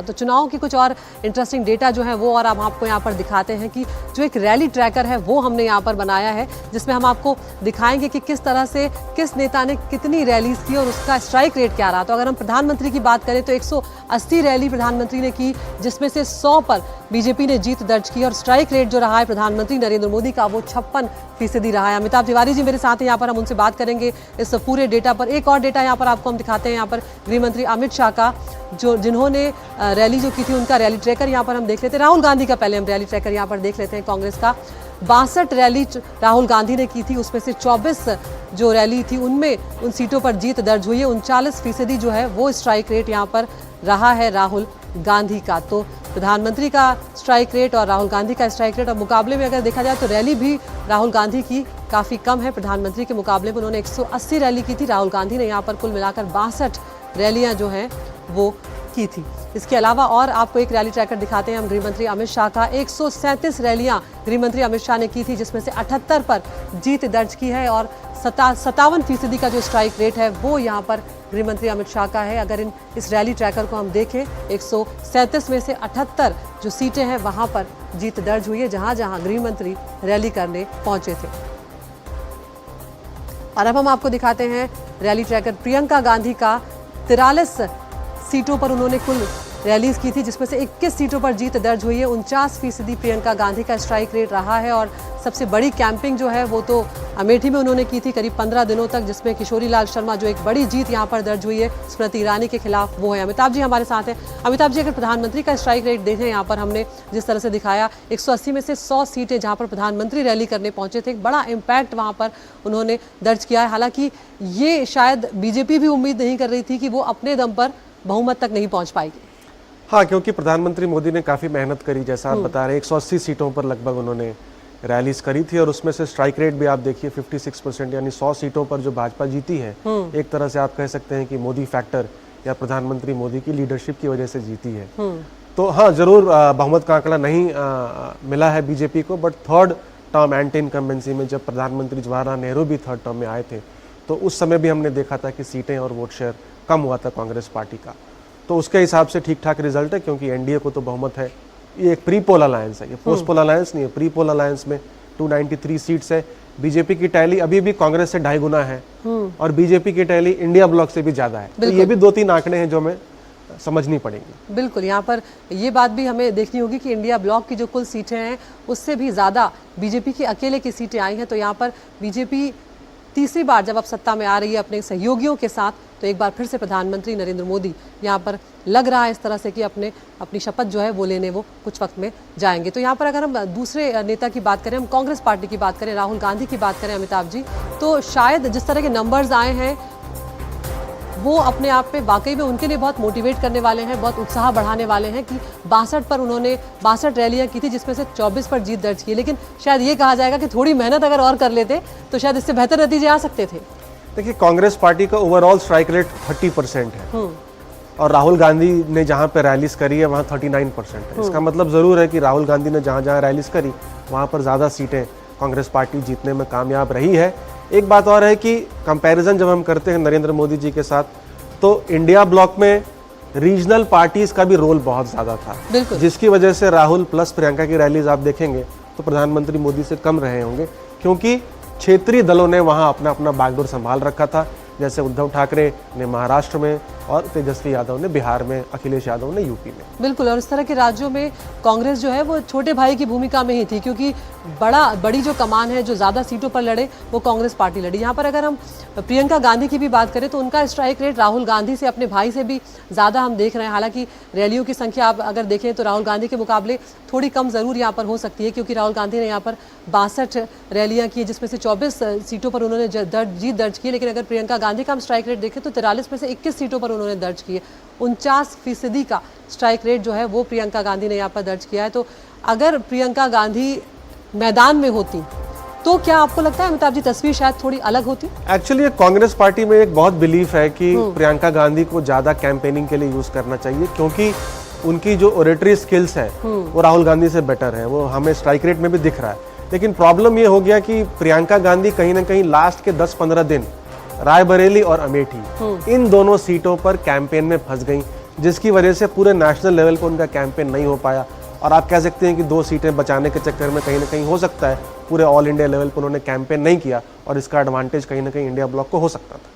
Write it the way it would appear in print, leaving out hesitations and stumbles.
तो चुनाव की कुछ और इंटरेस्टिंग डेटा जो है वो और हम आपको यहाँ पर दिखाते हैं कि जो एक रैली ट्रैकर है वो हमने यहाँ पर बनाया है, जिसमें हम आपको दिखाएंगे कि किस तरह से किस नेता ने कितनी रैलीज की और उसका स्ट्राइक रेट क्या रहा। तो अगर हम प्रधानमंत्री की बात करें तो 180 रैली प्रधानमंत्री ने की, जिसमें से 100 पर बीजेपी ने जीत दर्ज की और स्ट्राइक रेट जो रहा है प्रधानमंत्री नरेंद्र मोदी का वो 56% रहा है। अमिताभ तिवारी जी मेरे साथ हैं, यहाँ पर हम उनसे बात करेंगे इस पूरे डेटा पर। एक और डेटा यहाँ पर आपको हम दिखाते हैं, यहाँ पर गृह मंत्री अमित शाह का जिन्होंने रैली जो की थी उनका रैली ट्रैकर यहाँ पर हम देख लेते हैं। राहुल गांधी का पहले हम रैली ट्रैकर यहाँ पर देख लेते हैं। कांग्रेस का 62 रैली राहुल गांधी ने की थी, उसमें से 24 जो रैली थी उनमें उन सीटों पर जीत दर्ज हुई है। 39% जो है वो स्ट्राइक रेट यहाँ पर रहा है राहुल गांधी का। तो प्रधानमंत्री का स्ट्राइक रेट और राहुल गांधी का स्ट्राइक रेट और मुकाबले में अगर देखा जाए तो रैली भी राहुल गांधी की काफ़ी कम है प्रधानमंत्री के मुकाबले में। उन्होंने 180 रैली की थी, राहुल गांधी ने यहाँ पर कुल मिलाकर 62 रैलियाँ जो हैं वो की थी। इसके अलावा और आपको एक रैली ट्रैकर दिखाते हैं हम गृह मंत्री अमित शाह का। 137 रैलियां गृह मंत्री अमित शाह ने की थी, जिसमें से 78 पर जीत दर्ज की है और 57% का जो स्ट्राइक रेट है वो यहाँ पर गृह मंत्री अमित शाह का है। अगर इस रैली ट्रैकर को हम देखें, 137 में से 78 जो सीटें हैं वहाँ पर जीत दर्ज हुई है, जहाँ जहाँ गृह मंत्री रैली करने पहुँचे थे। और अब हम आपको दिखाते हैं रैली ट्रैकर प्रियंका गांधी का। 43 सीटों पर उन्होंने कुल रैलीज की थी, जिसमें से 21 सीटों पर जीत दर्ज हुई है। 49% प्रियंका गांधी का स्ट्राइक रेट रहा है और सबसे बड़ी कैंपिंग जो है वो तो अमेठी में उन्होंने की थी करीब 15 दिनों तक, जिसमें किशोरी लाल शर्मा जो एक बड़ी जीत यहाँ पर दर्ज हुई है स्मृति ईरानी के खिलाफ वो है। अमिताभ जी हमारे साथ हैं। अमिताभ जी, अगर प्रधानमंत्री का स्ट्राइक रेट देखें, यहाँ पर हमने जिस तरह से दिखाया 180 में से 100 सीटें जहाँ पर प्रधानमंत्री रैली करने पहुंचे थे, एक बड़ा इम्पैक्ट वहाँ पर उन्होंने दर्ज किया है। हालांकि ये शायद बीजेपी भी उम्मीद नहीं कर रही थी कि वो अपने दम पर बहुमत तक नहीं पहुंच पाएगी। हाँ, क्योंकि प्रधानमंत्री मोदी ने काफ़ी मेहनत करी, जैसा आप बता रहे हैं। 180 सीटों पर लगभग उन्होंने रैलीज करी थी और उसमें से स्ट्राइक रेट भी आप देखिए 56%, यानी 100 सीटों पर जो भाजपा जीती है, एक तरह से आप कह सकते हैं कि मोदी फैक्टर या प्रधानमंत्री मोदी की लीडरशिप की वजह से जीती है। तो हाँ, जरूर बहुमत का आंकड़ा नहीं मिला है बीजेपी को, but third term anti incumbency में जब प्रधानमंत्री जवाहरलाल नेहरू भी थर्ड टर्म में आए थे, तो उस समय भी हमने देखा था कि सीटें और वोट शेयर कम हुआ था कांग्रेस पार्टी का। तो उसके हिसाब से ठीक ठाक रिजल्ट है, क्योंकि एनडीए को तो बहुमत है। ये एक प्री पोल अलायंस है, ये पोस्ट पोल अलायंस नहीं है। प्री पोल अलायंस में 293 सीट्स है। बीजेपी की टैली अभी भी कांग्रेस से 2.5 गुना है और बीजेपी की टैली इंडिया ब्लॉक से भी ज्यादा है। तो ये भी 2-3 आंकड़े हैं जो हमें समझनी पड़ेंगी। बिल्कुल, यहाँ पर ये बात भी हमें देखनी होगी कि इंडिया ब्लॉक की जो कुल सीटें हैं उससे भी ज़्यादा बीजेपी की अकेले की सीटें आई हैं। तो यहाँ पर बीजेपी तीसरी बार जब अब सत्ता में आ रही है अपने सहयोगियों के साथ, तो एक बार फिर से प्रधानमंत्री नरेंद्र मोदी यहाँ पर लग रहा है इस तरह से कि अपनी शपथ जो है वो लेने वो कुछ वक्त में जाएंगे। तो यहाँ पर अगर हम दूसरे नेता की बात करें, हम कांग्रेस पार्टी की बात करें, राहुल गांधी की बात करें अमिताभ जी, तो शायद जिस तरह के नंबर्स आए हैं वो अपने आप में वाकई में उनके लिए बहुत मोटिवेट करने वाले हैं, बहुत उत्साह बढ़ाने वाले हैं कि 62 पर उन्होंने 62 रैलियां की थी, जिसमें से 24 पर जीत दर्ज की। लेकिन शायद ये कहा जाएगा कि थोड़ी मेहनत अगर और कर लेते तो शायद इससे बेहतर नतीजे आ सकते थे। देखिए, कांग्रेस पार्टी का ओवरऑल स्ट्राइक रेट 30% है और राहुल गांधी ने जहां पे रैलीज करी है वहां 39% है। इसका मतलब जरूर है कि राहुल गांधी ने जहां जहां रैलीज करी वहां पर ज्यादा सीटें कांग्रेस पार्टी जीतने में कामयाब रही है। एक बात और है कि कंपैरिजन जब हम करते हैं नरेंद्र मोदी जी के साथ, तो इंडिया ब्लॉक में रीजनल पार्टीज का भी रोल बहुत ज्यादा था, जिसकी वजह से राहुल प्लस प्रियंका की रैलीज आप देखेंगे तो प्रधानमंत्री मोदी से कम रहे होंगे, क्योंकि क्षेत्रीय दलों ने वहां अपना अपना बागडोर संभाल रखा था। जैसे उद्धव ठाकरे ने महाराष्ट्र में और तेजस्वी यादव ने बिहार में, अखिलेश यादव ने यूपी में। बिल्कुल, और इस तरह के राज्यों में कांग्रेस जो है वो छोटे भाई की भूमिका में ही थी, क्योंकि बड़ी जो कमान है, जो ज़्यादा सीटों पर लड़े वो कांग्रेस पार्टी लड़ी। यहाँ पर अगर हम प्रियंका गांधी की भी बात करें तो उनका स्ट्राइक रेट राहुल गांधी से, अपने भाई से भी ज़्यादा हम देख रहे हैं। हालांकि रैलियों की संख्या आप अगर देखें तो राहुल गांधी के मुकाबले थोड़ी कम ज़रूर यहाँ पर हो सकती है, क्योंकि राहुल गांधी ने यहाँ पर 62 रैलियाँ की, जिसमें से 24 सीटों पर उन्होंने जीत दर्ज की। लेकिन अगर प्रियंका गांधी का हम स्ट्राइक रेट देखें तो 43 में से 21 सीटों पर उन्होंने दर्ज की है। 49% का स्ट्राइक रेट जो है वो प्रियंका गांधी ने यहाँ पर दर्ज किया है। तो अगर प्रियंका गांधी मैदान में होती तो क्या आपको लगता है अमिताभ जी तस्वीर शायद थोड़ी अलग होती? एक्चुअली कांग्रेस पार्टी में एक बहुत बिलीफ है कि प्रियंका गांधी को ज्यादा कैंपेनिंग के लिए यूज करना चाहिए, क्योंकि उनकी जो ओरेटरी स्किल्स है वो राहुल गांधी से बेटर है। वो हमें स्ट्राइक रेट में भी दिख रहा है। लेकिन प्रॉब्लम ये हो गया कि प्रियंका गांधी कहीं ना कहीं लास्ट के 10-15 दिन रायबरेली और अमेठी इन दोनों सीटों पर कैंपेन में फंस गई, जिसकी वजह से पूरे नेशनल लेवल पर उनका कैंपेन नहीं हो पाया। और आप कह सकते हैं कि 2 सीटें बचाने के चक्कर में कहीं ना कहीं हो सकता है पूरे ऑल इंडिया लेवल पर उन्होंने कैंपेन नहीं किया और इसका एडवांटेज कहीं ना कहीं इंडिया ब्लॉक को हो सकता था।